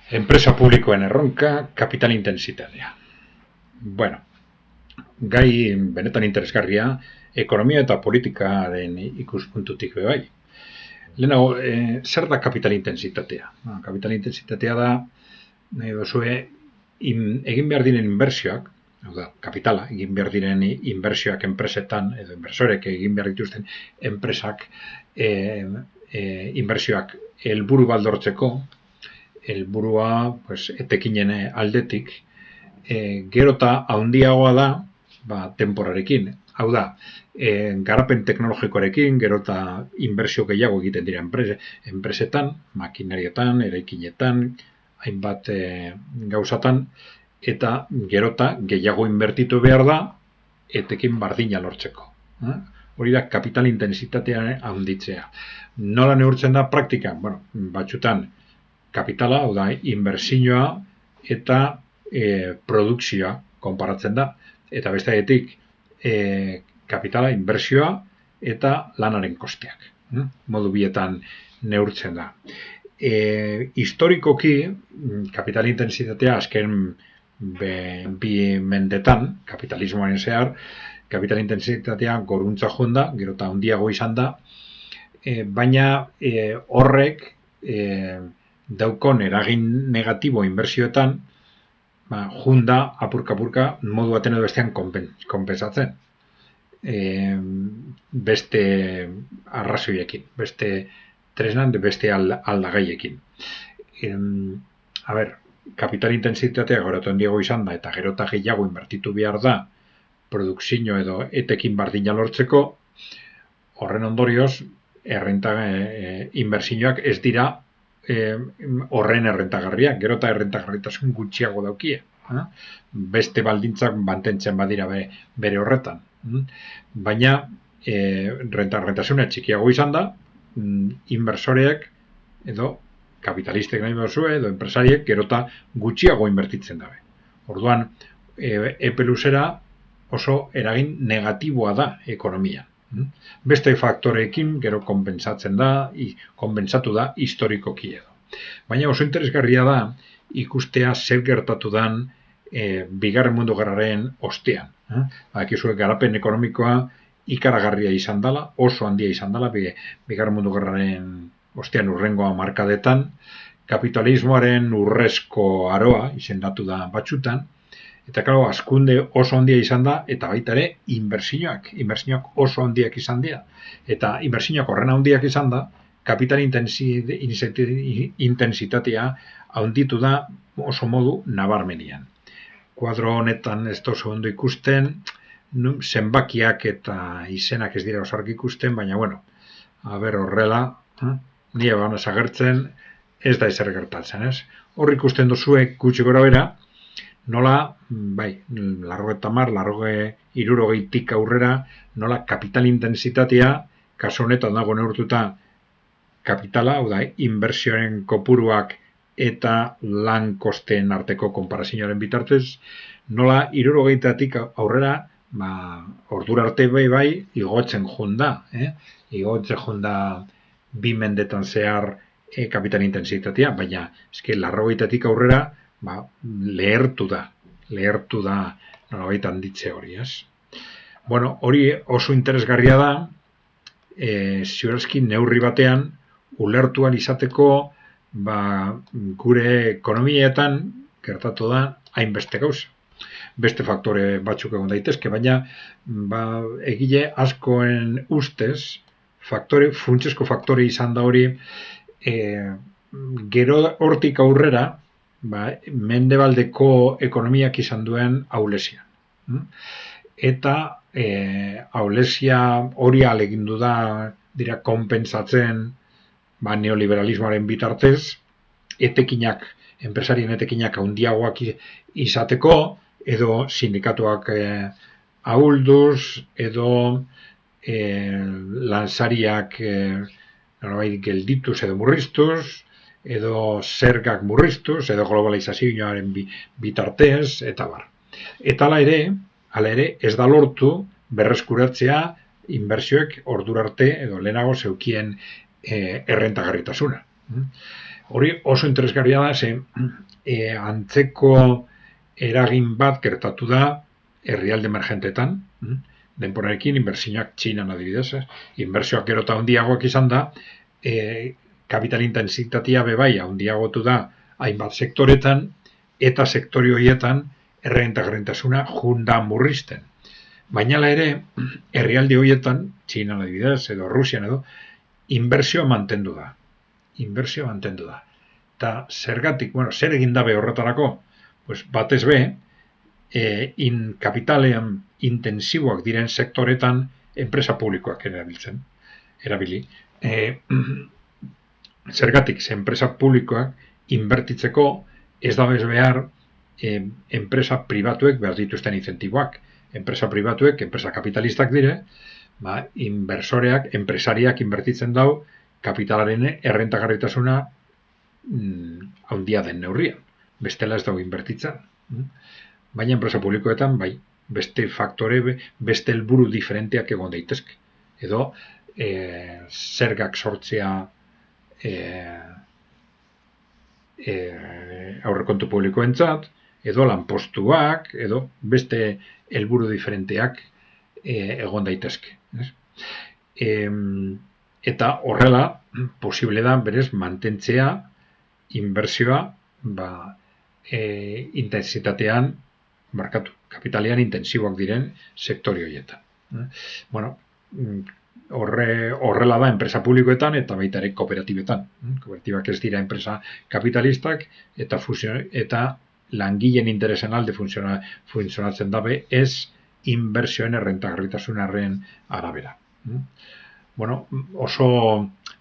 Enpresa publikoen erronka, kapital intensitatea. Bueno, gai benetan interesgarria, ekonomia eta politikaren ikuspuntutik bai. Lehenago, zer da kapital intensitatea? Kapital intensitatea da, nahi duzue, egin behar diren inbertsioak, hau da, kapitala, egin behar diren inbertsioak enpresetan, edo inbersorek egin behar dituzten enpresak, inbertsioak helburu baldortzeko, helburua pues, etekinen aldetik, gero eta handiagoa da, temporarekin. Hau da, garapen teknologikoarekin, gero eta inbertsio gehiago egiten dira enpresetan, makinarietan, eraikinetan, hainbat gauzatan, eta gero eta gehiago inbertitu behar da, etekin bardina lortzeko. Hori da kapital intensitatea handitzea. Nola neurtzen da praktikan? Bueno, batzutan kapitala, hau da, inbertsioa eta produkzioa konparatzen da. Eta bestetik kapitala, inbertsioa eta lanaren kosteak. Modu bietan neurtzen da. Historikoki, kapital intensitatea azken bi mendetan, kapitalismoaren zehar, kapital intensitatea goruntza joan da, gero eta handiago izan da, baina horrek daukon eragin negatibo inbertsioetan, junda apurka-apurka modu baten edo bestean konpensatzen. Beste arrazoiekin, beste tresnan, beste aldagaiekin. Kapital intensitatea gero eta handiago izan da, eta gero eta gehiago inbertitu behar da produkzio edo etekin bardina lortzeko, horren ondorioz, inbertsioak ez dira horren errentagarriak, gero eta errentagarritasun gutxiago daukie. Beste baldintzak mantentzen badira bere horretan. Baina errentagarritasuna txikiago izan da, inbersoreek edo kapitalistek nahi duzue edo enpresariek gero eta gutxiago inbertitzen dabe. Orduan, epe luzera oso eragin negatiboa da ekonomia. Beste faktoreekin gero konpensatzen da, konpentsatu da historikoki edo. Baina oso interesgarria da ikustea zer gertatu dan bigarren mundu gerraren ostean. Bakizue garapen ekonomikoa ikaragarria izan dela, oso handia izan dela bigarren mundu gerraren ostean urrengo hamarkadetan, kapitalismoaren urrezko aroa izendatu da batzutan, eta klaro, hazkunde oso handia izan da, eta baita ere, inbertsioak oso handiak izan dira. Eta inbertsioak horren handiak izan da, kapital intensitatea handitu da oso modu nabarmenian. Kuadro honetan ez oso ondo ikusten, zenbakiak eta izenak ez dira oso argi ikusten, baina bueno, horrela, nire gana agertzen, ez da ezer gertatzen, ez? Hor ikusten duzuek gutxi gora bera, nola, larrogeita hamar, hirurogeitik aurrera, nola kapital intensitatea, kasu honetan dago neurtuta kapitala, hau da, inbertsioaren kopuruak eta lan kosteen arteko konparazioaren bitartez, nola hirurogeitatik aurrera, ordura arte igotzen junda, igotzen junda bi mendetan zehar kapital intensitatea, baina larrogeitatik aurrera, lehertu da nolabait handitze hori, ez? Bueno, hori oso interesgarria da, ziurazki neurri batean, ulertu ahal izateko, gure ekonomietan gertatu da hainbeste gauza. Beste faktore batzuk egon daitezke, baina egile askoen ustez, funtsezko faktore izan da hori, gero hortik aurrera, mendebaldeko ekonomiak izan duen ahulesia. Eta ahulesia hori alegindu da dira konpensatzen neoliberalismoaren bitartez, enpresarien etekinak handiagoak izateko, edo sindikatuak ahulduz, edo lansariak geldituz edo murriztuz, edo zergak murriztuz, edo globalizazioaren bitartez, eta bar. Eta hala ere, ez da lortu berreskuratzea inbertsioek ordura arte, edo lehenago zeukien errentagarritasuna. Hori oso interesgarria da, ze antzeko eragin bat gertatu da herrialde emergentetan, denporarekin, inbertsioak Txinan adibidez, inbertsioak gero eta handiagoak izan da, kapital intensitatea bebai handiagotu da hainbat sektoretan, eta sektore horietan errentagarritasuna junda murrizten. Baina ere, herrialde horietan, Txinan adibidez, edo Rusian edo, inbertsioa mantendu da. Inbertsioa mantendu da. Eta zergatik, zer egin dabe horretarako? Pues batez be, kapitalean intensiboak diren sektoretan enpresa publikoak erabili. Zergatik, enpresa publikoak inbertitzeko ez da behar enpresa pribatuek behar dituzten incentiboak. Enpresa pribatuek, enpresa kapitalistak dire, inbersoreak, enpresariak inbertitzen dau kapitalaren errentagarritasuna handia den neurrian. Bestela ez dago inbertitzen. Baina enpresa publikoetan, bai, beste faktore, beste helburu diferenteak egon daitezke. Edo, zergak sortzea aurrekontu publikoentzat, edo lanpostuak, edo beste helburu diferenteak egon daitezke. Eta horrela, posible da, berez, mantentzea inbertsioa intensitatean, kapitalean intensiboak diren sektore horietan. Horrela da enpresa publikoetan eta baita ere kooperatibetan. Kooperatibak ez dira enpresa kapitalistak eta langileen interesen alde funtzionatzen dabe ez inbertsioen errentagarritasunaren arabera. Oso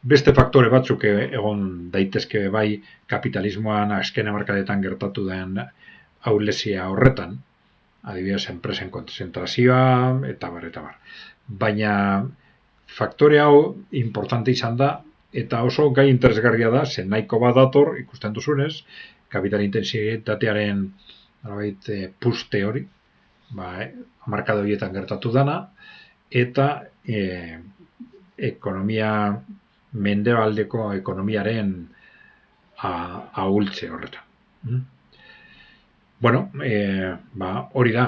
beste faktore batzuk egon daitezke bai kapitalismoan azken hamarkadetan gertatu den ahulezia horretan, adibidez enpresen kontzentrazioa eta bar. Baina faktore hau importante izan da eta oso gai interesgarria da, zen nahiko bat dator ikusten duzunez, kapital intensitatearen puste hori, hamarkada horietan gertatu dana, eta ekonomia mendebaldeko ekonomiaren ahultze horretan. Hori da,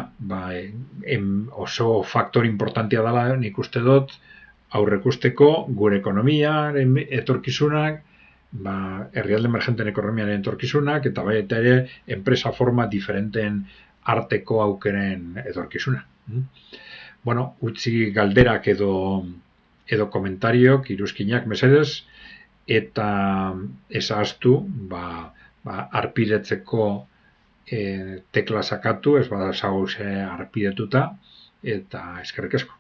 oso faktor importantea dela nik uste dut aurrekusteko gure ekonomiaren etorkizunak, herrialde emergenten ekonomiaren etorkizunak, eta baita ere enpresa forma diferenten arteko aukeren etorkizuna. Utzi galderak edo komentariok, iruzkinak mesedez, eta ezaztu arpidetzeko tekla sakatu, ez bada zagoz arpidetuta, eta eskerrik asko.